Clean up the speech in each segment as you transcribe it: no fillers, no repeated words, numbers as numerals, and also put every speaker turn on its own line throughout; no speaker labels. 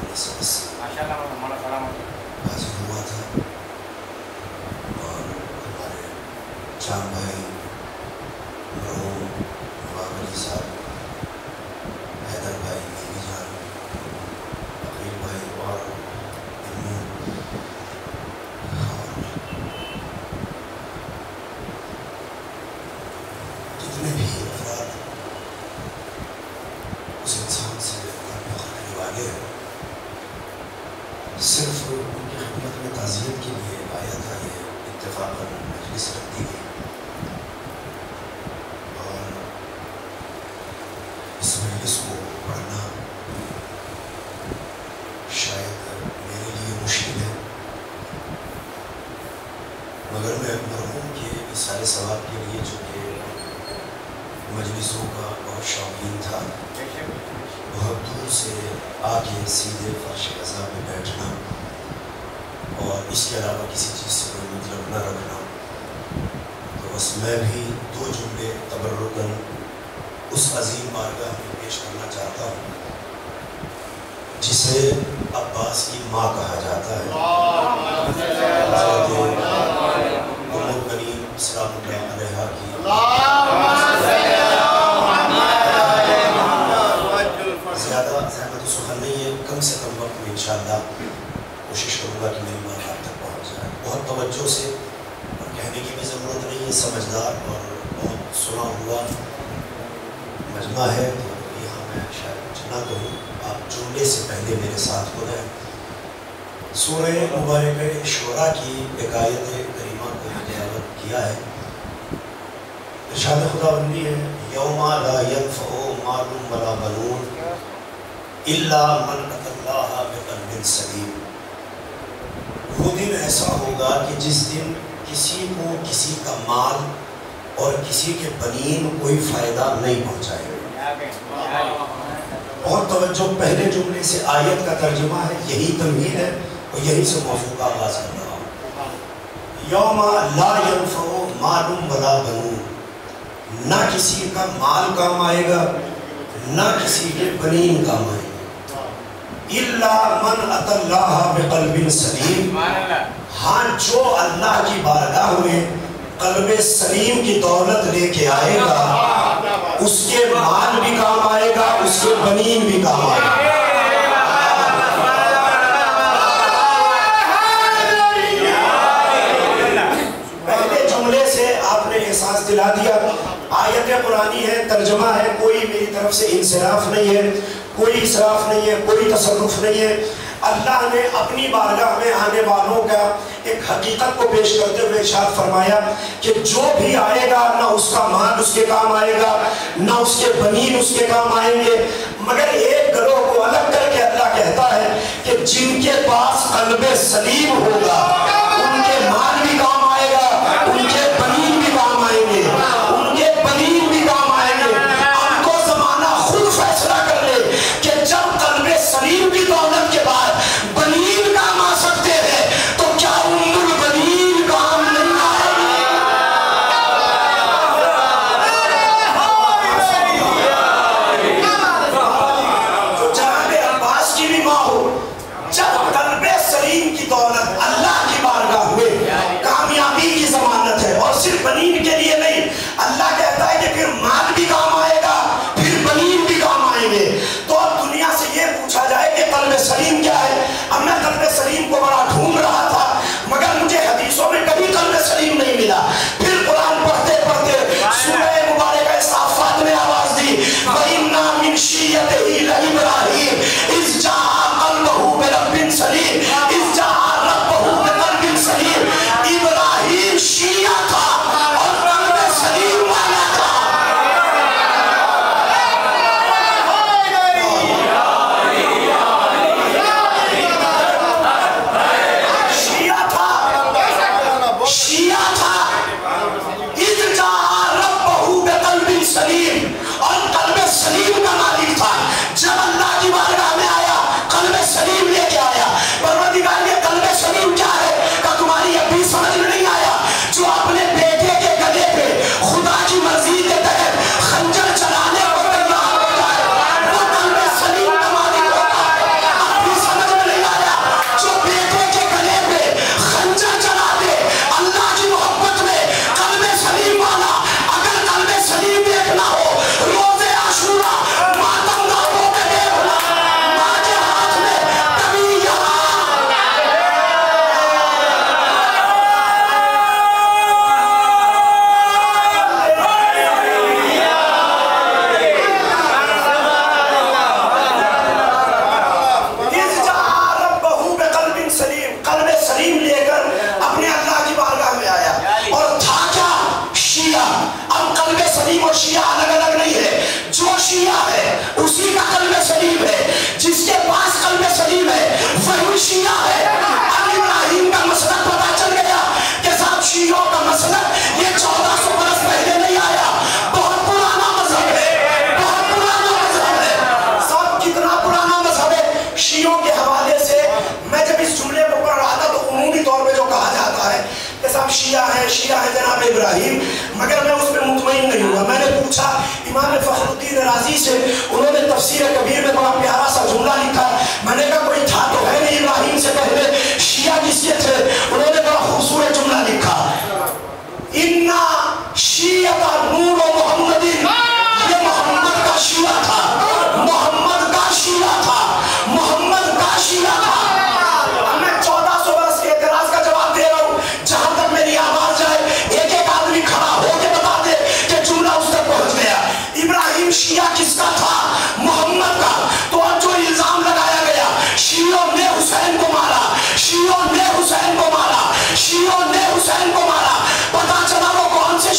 1980 حاضر ہوا تھا اور ہمارے جان بھائی مرحوم نواب علی صاحب، حیدر بھائی، بیوی جان، عقیل بھائی اور جتنے بھی افراد اس انسان سے تعلق رکھنے والے ہیں، صرف ان کی خدمت میں تعزیت کے لیے آیا تھا۔ یہ اتفاقاً مجلس رکھ دی گئی اور اس مجلس کو پڑھنا شاید میرے لیے مشکل ہے، مگر میں مرحوم کے اِصال ثواب کے لیے چونکہ مجلسوں کا بہت شوقین تھا، بہت دور سے آ کے سیدھے فرش رضا میں بیٹھنا اور اس کے علاوہ کسی چیز سے کوئی مطلب نہ رکھنا، تو بس میں بھی 2 جملے تبرکاً اس عظیم بارگاہ میں پیش کرنا چاہتا ہوں جسے عباس کی ماں کہا جاتا ہے، حضرت ام الغنیم سلام اللہ علیہا کی زیادہ زحمت و سخن نہیں ہے، کم سے کم وقت میں انشاءاللہ کوشش کروں گا کہ میری بات آپ تک پہنچ جائے۔ بہت توجہ سے، اور کہنے کی بھی ضرورت نہیں ہے، سمجھدار اور بہت سنا ہوا مجمع ہے، تو یہاں میں شاید کچھ نہ کہوں، آپ جملے سے پہلے میرے ساتھ ہو رہے ہیں۔ سورہ مبارکہ شعراء کی ایک آیت کریمہ کو تلاوت کیا ہے، ارشاد خداوندی ہے یوم لا ینفع مال ولا بنون الا من اتى اللہ بقلب سلیم۔ وہ دن ایسا ہوگا کہ جس دن کسی کو کسی کا مال اور کسی کے بنین کوئی فائدہ نہیں پہنچائے گا۔ اور توجہ، پہلے جملے سے آیت کا ترجمہ ہے، یہی تمہید ہے اور یہی سے موضوع کا آغاز کر رہا ہوں۔ یوم لا ینفع مال ولا بنون، نہ کسی کا مال کام آئے گا نہ کسی کے بنین کام آئے گا، الا من اتى اللہ بقلب سلیم، ہاں جو اللہ کی بارگاہ میں قلب سلیم کی دولت لے کے آئے گا، اس کے مال بھی کام آئے گا، اس کے بنین بھی کام آئے گا۔ پہلے جملے سے آپ نے احساس دلا دیا، آیت قرآنی ہے، ترجمہ ہے، کوئی میری طرف سے انصراف نہیں ہے، کوئی اسراف نہیں ہے، کوئی تصرف نہیں ہے۔ اللہ نے اپنی بارگاہ میں آنے والوں کا ایک حقیقت کو پیش کرتے ہوئے ارشاد فرمایا کہ جو بھی آئے گا نہ اس کا مال اس کے کام آئے گا نہ اس کے بنین اس کے کام آئیں گے، مگر ایک گروہ کو الگ کر کے اللہ کہتا ہے کہ جن کے پاس قلب سلیم ہوگا ان کے مال بھی کام آئے گا، ان کے بنین بھی کام آئیں گے، ان کے بنین بھی کام آئیں گے۔ اب تو زمانہ خود فیصلہ کر لے کہ جب قلب سلیم کی دولت کے بعد بنین کام آ سکتے ہیں تو کیا ام البنین کام نہیں آئے گی؟ تو جناب عباس کی بھی ماں ہو، جب قلب سلیم کی دولت اللہ کی بارگاہ میں کامیابی کی ضمانت ہے، اور صرف بنین کے لیے نہیں، اللہ کہتا ہے کہ پھر مال بھی کام آئے گا، پھر بنین بھی کام آئیں گے۔ تو اب دنیا سے یہ پوچھا جائے کہ قلب سلیم کیا ہے؟ اب میں قلب سلیم کو بڑا ڈھونڈ رہا تھا مگر مجھے حدیثوں میں کبھی قلب سلیم نہیں ملا۔ پھر قرآن پڑھتے پڑھتے سورہ مبارکہ صافات میں آواز دی، وَإِنَّا مِن شِيَّتِهِ لَإِبْرَاهِيمَ إِذْ جَاءَ قَلْبَهُ بِرَبٍّ سَلِيمٍ إِذْ جَاءَ رَبَّهُ بِقَلْبٍ سَلِيمٍ۔ ابراہیم شیعہ تھا اور قلب سلیم والا تھا۔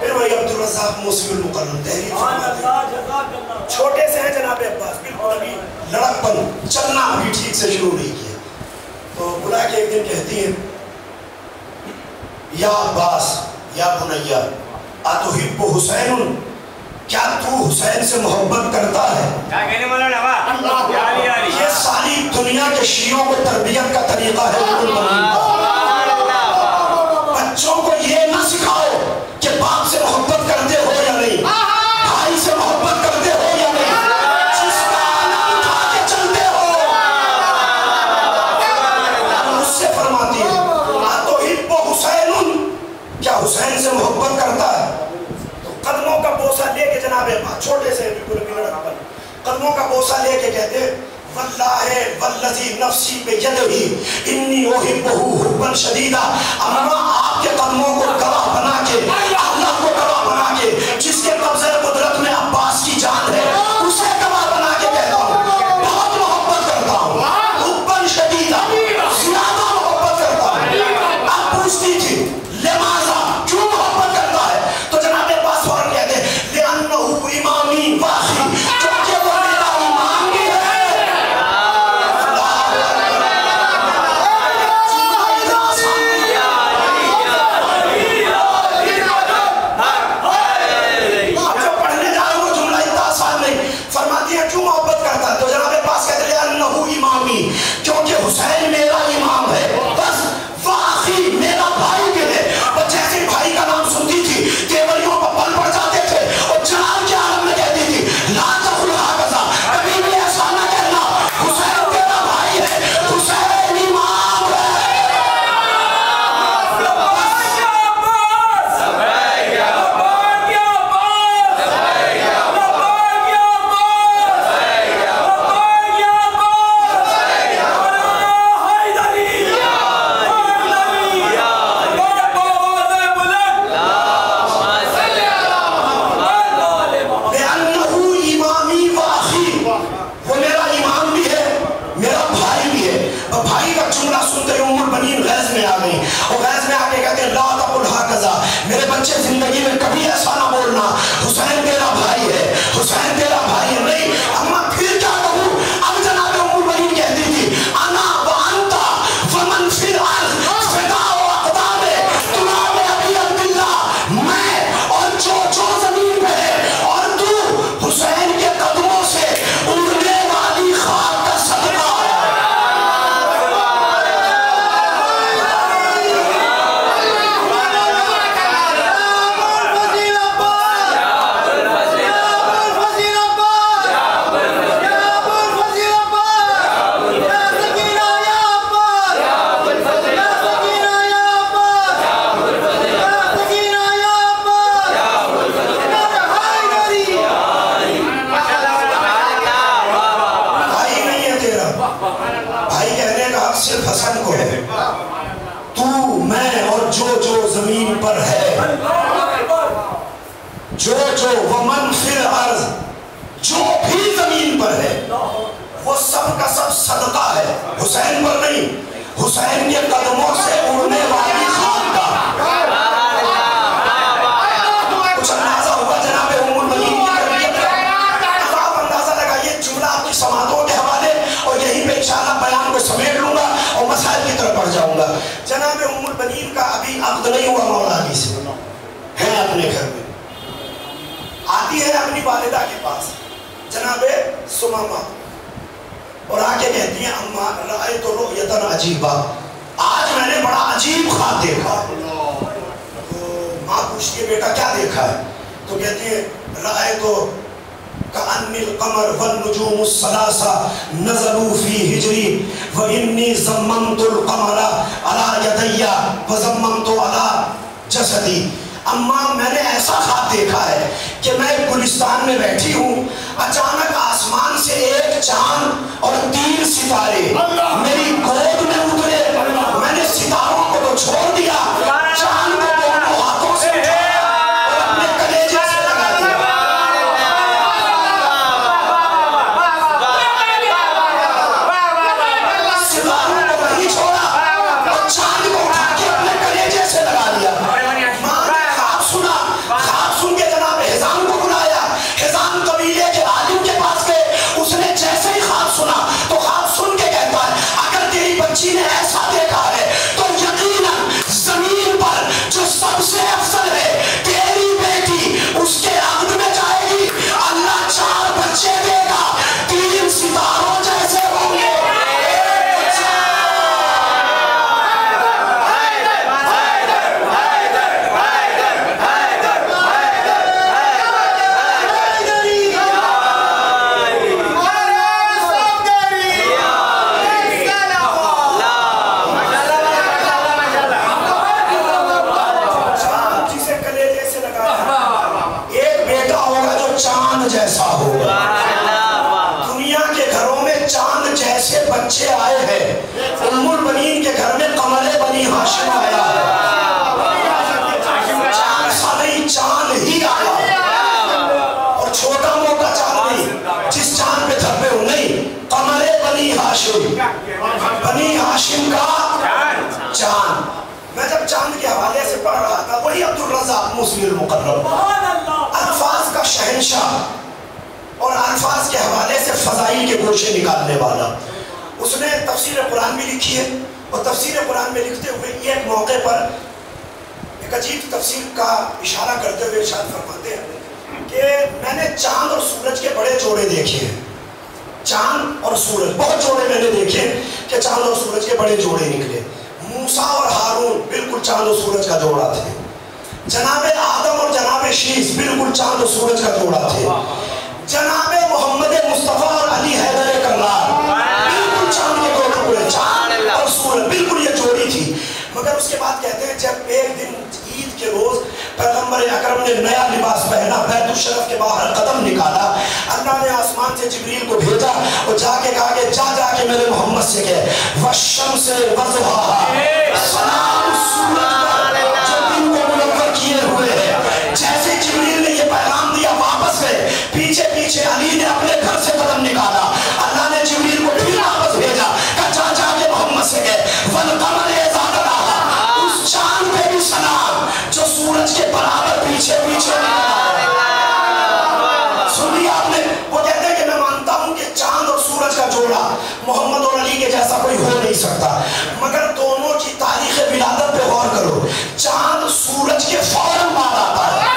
پھر وہی عبدالرزاق موسوی المقرم تحریر فرماتے ہیں چھوٹے سے ہیں جناب عباس، بالکل ابھی لڑکپن چلنا بھی ٹھیک سے شروع نہیں کیا، تو بلا کے ایک دن کہتی ہیں یا عباس یا بنیا اتحب حسین، کیا تو حسین سے محبت کرتا ہے؟ یہ ساری دنیا کے شیعوں کو تربیت کا طریقہ ہے بچوں کو یہ نہ سکھاؤ کہ باپ سے محبت کرتے ہو یا نہیں، بھائی سے محبت کرتے ہو یا نہیں، جس کا نام اٹھا کے چلتے ہو اس سے فرماتی ہے اتحب حسین، کیا حسین سے محبت کرتا ہے؟ تو قدموں کا بوسہ لے کے جناب چھوٹے سے بالکل قدموں کا بوسہ لے کے کہتے واللہ والذی نفسی بیدہی انی احبہ حبا شدیدا، اما آپ کے قدموں کو گواہ بنا کے، اللہ کو گواہ بنا کے، جس کے قبضہ قدرت میں عباس کی جان ہے اسے گواہ بنا کے کہتا ہوں بہت محبت کرتا ہوں، حبا شدیدا زیادہ محبت کرتا ہوں۔ آپ پوچھتی تھی لماذا، کیوں محبت کرتا ہے؟ تو جناب عباس فوراً کہتے ہیں لأنہ امامی واخی، کیونکہ وہ میرا امام بھی ہے۔ کیونکہ حسین میرا امام ہے، بس واقعی میرا بھائی بھی ہے۔ اور جیسے بھائی کا نام سنتی تھی دیوریوں پر پل پڑ جاتے تھے اور جلال کے عالم میں کہتی تھی لا تقل ہکذا، کبھی بھی ایسا نہ کہنا، حسین تیرا بھائی ہے، حسین امام ہے۔ میرے بچے زندگی میں کبھی ایسا نہ بولنا حسین تیرا بھائی ہے، حسین تیرا بھائی ہے، نہیں۔ اما پھر کیا کہوں؟ اب جناب ام المؤمنین کہتی تھی انا وانتا ومن فی الارض فداء اقدام تراب ابی عبداللہ، میں اور جو زمین پہ ہے اور تو حسین کے قدموں سے اڑنے والی خاک کا صدقہ ہے۔ حسن کو ہے، تو میں اور جو زمین پر ہے، جو ومن فی الارض، جو بھی زمین پر ہے وہ سب کا سب صدقہ ہے، حسین پر نہیں، حسین کے قدموں سے اڑنے والی خاک کا۔ کچھ اندازہ ہوا جناب ام المؤمنین کی تربیت کا؟ آپ اندازہ لگائیے، جملہ آپ کی سماعتوں کے حوالے اور یہیں پہ انشاءاللہ بیان کو سمیٹ لوں گا اور مسائل کی طرف بڑھ جاؤں گا۔ جناب ام المؤمنین کا ابھی عقد نہیں ہوا مولا علی سے، ہے اپنے گھر میں، آتی ہے اپنی والدہ کے پاس جناب سمامہ اور آ کے کہتی ہیں اماں رأیت رؤیۃ عجیبہ، آج میں نے بڑا عجیب خواب دیکھا۔ تو ماں پوچھتی ہے بیٹا کیا دیکھا ہے؟ تو کہتی ہے رأیت کأن القمر والنجوم الثلاثہ نزلوا فی ہجری وإنی ضممت القمر علی یدی وضممت علی جسدی۔ اماں میں نے ایسا خواب دیکھا ہے کہ میں گلستان میں بیٹھی ہوں، اچانک آسمان سے ایک چاند اور 3 ستارے میری گود میں اترے، میں نے ستاروں کو تو چھوڑ دیا، چاند کو دونوں ہاتھوں سے اٹھایا اور اپنے کلیجے سے لگا دیا۔ ستاروں کو نہیں چھوڑا اور چاند کو اٹھا کے اپنے کلیجے سے لگا دیا۔ ماں نے خواب سنا، جیسا ہوگا. دنیا کے گھروں میں چاند جیسے بچے آئے ہیں، ام البنین کے گھر میں قمر بنی ہاشم آیا ہے. چاند سا نہیں، چاند ہی آیا، اور چھوٹا موٹا چاند نہیں جس چاند پہ دھبے ہو، نہیں، قمر بنی ہاشم، بنی ہاشم کا چاند. میں جب چاند کے حوالے سے پڑھ رہا تھا، وہی عبدالرزاق موسوی المقرب، الفاظ کا شہنشاہ اور الفاظ کے حوالے سے فضائل کے گوشے نکالنے والا، اس نے تفسیر قرآن بھی لکھی ہے. اور تفسیر قرآن میں لکھتے ہوئے یہ ایک موقع پر ایک عجیب تفسیر کا اشارہ کرتے ہوئے ارشاد فرماتے ہیں کہ میں نے چاند اور سورج کے بڑے جوڑے دیکھے ہیں. چاند اور سورج، بہت جوڑے میں نے دیکھے کہ چاند اور سورج کے بڑے جوڑے نکلے. موسیٰ اور ہارون بالکل چاند و سورج کا جوڑا تھے. جناب آدم اور جناب شیس بالکل چاند و سورج کا جوڑا تھے. جناب محمد مصطفیٰ اور علی حیدر کرار بالکل چاند کے دو ٹکڑے، چاند اور سورج بالکل یہ جوڑی تھی. مگر اس کے بعد کہتے ہیں جب ایک دن عید کے روز پیغمبر اکرم نے نیا لباس پہنا، بیت الشرف کے باہر قدم نکالا، اللہ نے آسمان سے جبریل کو بھیجا اور جا کے کہا کہ جا کے میرے محمد سے کہے وَالشَّمْسِ وَضُحَاهَا، سلام سورج پر جو دن کو منور کیے ہوئے ہیں. جیسے جبریل نے یہ پیغام دیا واپس گئے، پیچھے پیچھے علی نے اپنے گھر سے قدم نکالا، اللہ نے جبریل کو پھر واپس بھیجا کہ جا کے محمد سے کہے وَالْقَمَرِ إِذَا تَلَاهَا، اس چاند پہ بھی سلام جو سورج کے برابر پیچھے پیچھے سنی آپ نے. وہ کہتے ہیں کہ میں مانتا ہوں کہ چاند اور سورج کا جوڑا محمد اور علی کے جیسا کوئی ہو نہیں سکتا، مگر دونوں کی تاریخ ولادت پہ غور کرو. چاند سورج کے فوراً بعد آتا ہے.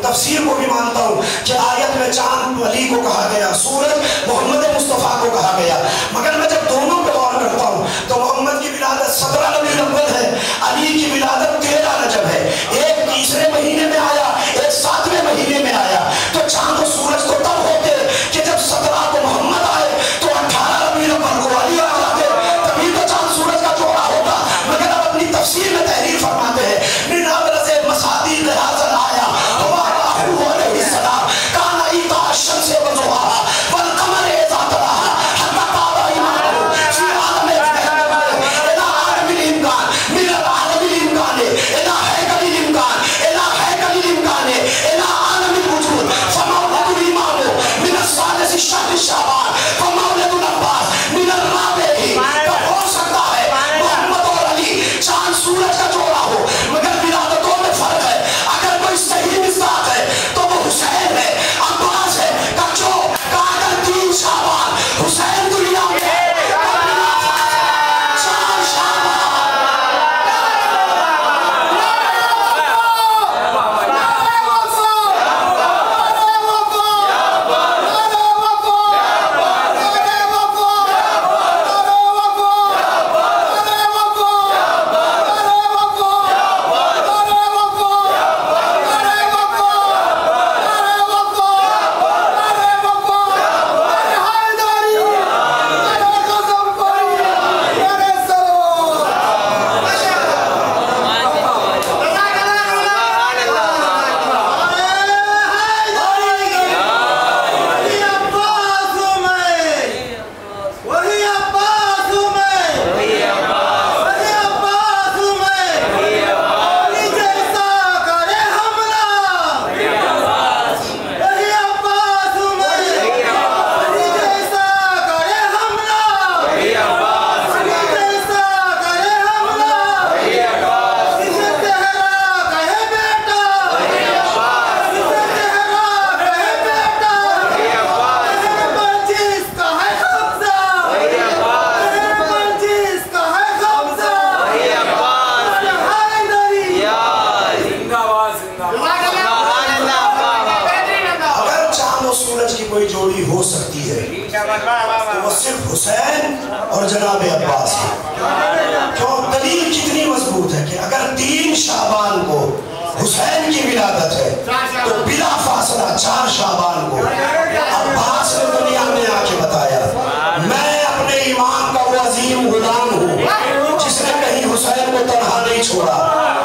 تفسیر کو بھی مانتا ہوں کہ آیت میں چاند علی کو کہا گیا، سورج محمد مصطفیٰ کو کہا گیا، مگر میں جب دونوں پہ غور کرتا ہوں تو محمد کی ولادت 17 ربیع الاول ہے، علی کی ولادت 13 رجب ہے. ایک تیسرے مہینے میں آیا، ایک 7ویں مہینے میں آیا. تو چاند و سورج تو تب ہوتے کہ جب 17 کو محمد آئے تو 18 ربیع الاول کو علی آ جاتے، تبھی تو چاند سورج کا جوڑا ہوتا. مگر اب اپنی تفسیر میں تحریر فرماتے ہیں من ابرز مصادیق هذا الآیہ کی ہے تو وہ صرف حسین اور جناب عباس ہے۔ کیوں؟ دلیل کتنی مضبوط ہے کہ اگر 3 شعبان کو حسین کی ولادت ہے تو بلا فاصلہ 4 شعبان کو عباس نے دنیا میں آ کے بتایا میں اپنے امام کا وہ عظیم غلام ہوں جس نے کہیں حسین کو تنہا نہیں چھوڑا،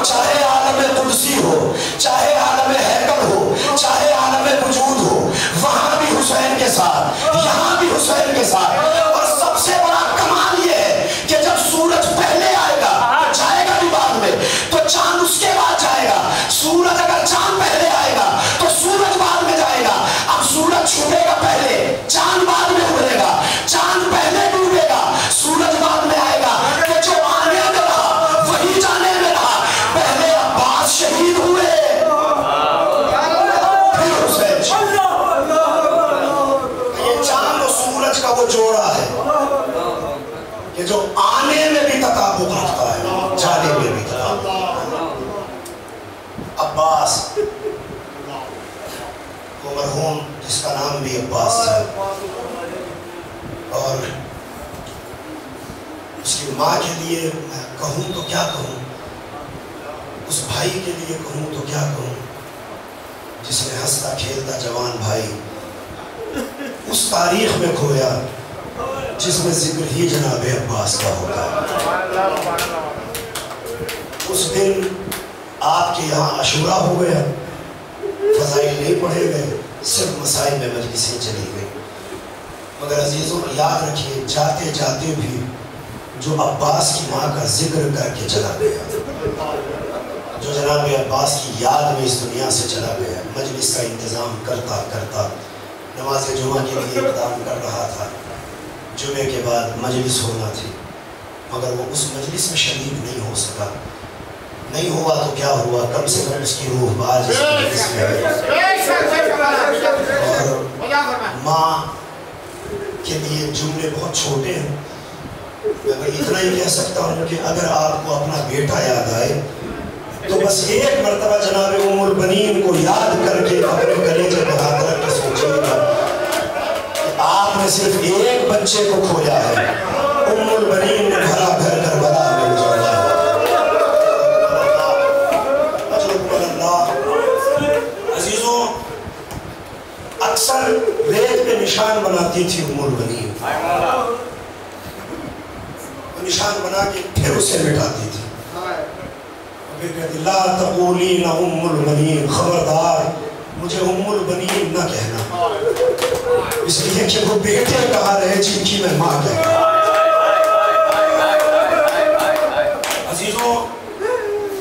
چاہے عالم قدسی ہو، چاہے عالم ہیکل ہو، چاہے عالم وجود ہو، وہاں بھی حسین کے ساتھ، یہاں بھی حسین کے ساتھ۔ اور سب سے بڑا کمال یہ ہے کہ جب سورج پہلے آئے گا تو جائے گا بھی بعد میں، تو چاند اس کے بعد جائے گا۔ سورج اگر چاند پہلے آئے گا تو سورج بعد میں جائے گا۔ اب سورج چھپے گا پہلے، چاند بعد میں اڑے گا، چاند پہلے ڈوبے گا، سورج بعد میں آئے گا۔ کہ جو آنے میں رہا وہی جانے میں رہا۔ پہلے عباس شہید ہوئے پھر حسین۔ یہ چاند و سورج کا وہ جوڑا ہے کہ جو آنے میں بھی تطابق رکھتا ہے، جانے میں بھی تطابق۔ عباس وہ مرحوم جس کا نام بھی عباس ہے، اور اس کی ماں کے لیے میں کہوں تو کیا کہوں، اس بھائی کے لیے کہوں تو کیا کہوں جس نے ہنستا کھیلتا جوان بھائی اس تاریخ میں کھویا جس میں ذکر ہی جناب عباس کا ہوگا۔ اس دن آپ کے یہاں عاشورہ ہو گیا، فضائل نہیں پڑھے گئے، صرف مسائل میں مجلسیں چلی گئی۔ مگر عزیزوں یاد رکھیے جاتے جاتے بھی جو عباس کی ماں کا ذکر کر کے چلا گیا، جو جناب عباس کی یاد میں اس دنیا سے چلا گیا، مجلس کا انتظام کرتا کرتا نماز جمعہ کے لیے اقدام کر رہا تھا، جمعے کے بعد مجلس ہونا تھی، مگر وہ اس مجلس میں شریک نہیں ہو سکا۔ نہیں ہوا تو کیا ہوا، کم سے کم اس کی روح باز اس مجلس میں ہے۔ اور ماں کے لیے جملے بہت چھوٹے ہیں، میں اتنا ہی کہہ سکتا ہوں کہ اگر آپ کو اپنا بیٹا یاد آئے تو بس ایک مرتبہ جناب ام البنین کو یاد کر کے اپنے کلیجے پہ ہاتھ رکھ کے سوچیے گا کہ آپ نے صرف ایک بچے کو کھویا ہے، ام البنین نے بھرا گھر کربلا میں اجاڑا ہے۔ عزیزوں اکثر ریت پہ نشان بناتی تھی ام البنین، نشان بنا کے پھر اسے مٹاتی تھی، پھر کہتی لا تقولین ام البنین، خبردار مجھے ام البنین نہ کہنا، اس لیے کہ وہ بیٹے کہا رہے جن کی میں ماں کہتا۔ عزیزوں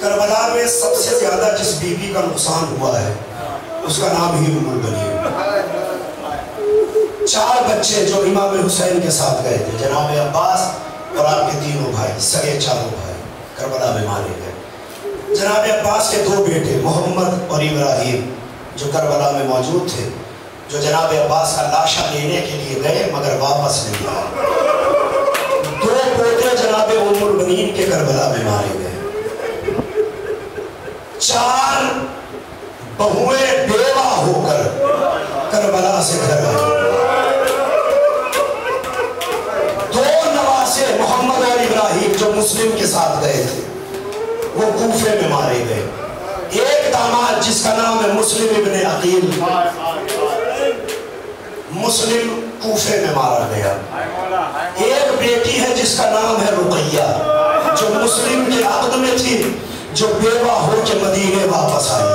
کربلا میں سب سے زیادہ جس بی بی کا نقصان ہوا ہے اس کا نام ہی ام البنین۔ 4 بچے جو امام حسین کے ساتھ گئے تھے، جناب عباس اور آپ کے 3 بھائی، سگے 4 بھائی کربلا میں مارے گئے۔ جناب عباس کے 2 بیٹے محمد اور ابراہیم جو کربلا میں موجود تھے، جو جناب عباس کا لاشا لینے کے لیے گئے مگر واپس نہیں آئے۔ 2 پوتے جناب ام البنین کے کربلا میں مارے گئے۔ 4 بہویں بیوہ ہو کر کربلا سے گھر آئے۔ 2 نواسے محمد اور ابراہیم جو مسلم کے ساتھ گئے تھے وہ کوفے میں مارے گئے۔ 1 داماد جس کا نام ہے مسلم ابن عقیل، مسلم کوفے میں مارا گیا۔ 1 بیٹی ہے جس کا نام ہے رقیہ جو مسلم کے عقد میں تھی، جو بیوہ ہو کے مدینے واپس آئی۔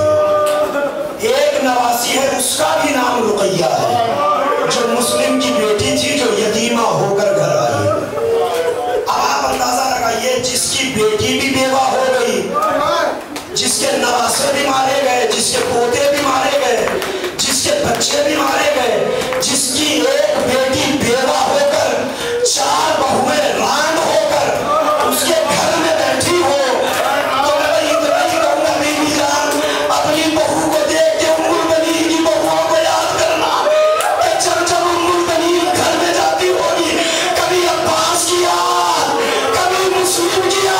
1 نواسی ہے اس کا بھی نام رقیہ ہے جو مسلم کی بیٹی تھی، جو یتیمہ ہو کر گھر آئی۔ اب آپ اندازہ لگائیے جس کی بیٹی بھی بیوہ ہو گئی، جس کے نواسے بھی مارے گئے، جس کے پوتے بھی مارے گئے، جس کے بچے بھی مارے گئے، جس کی 1 بیٹی بیوہ ہو کر 4 بہویں ران ہو کر اس کے گھر میں بیٹھی ہو، تو میں اتنا ہی کہوں گا بیوی جان اپنی بہو کو دیکھ کے ام البنین کی بہوؤں کو یاد کرنا کہ جب ام البنین گھر میں جاتی ہوگی کبھی عباس کی یاد، کبھی مسلم کی یاد۔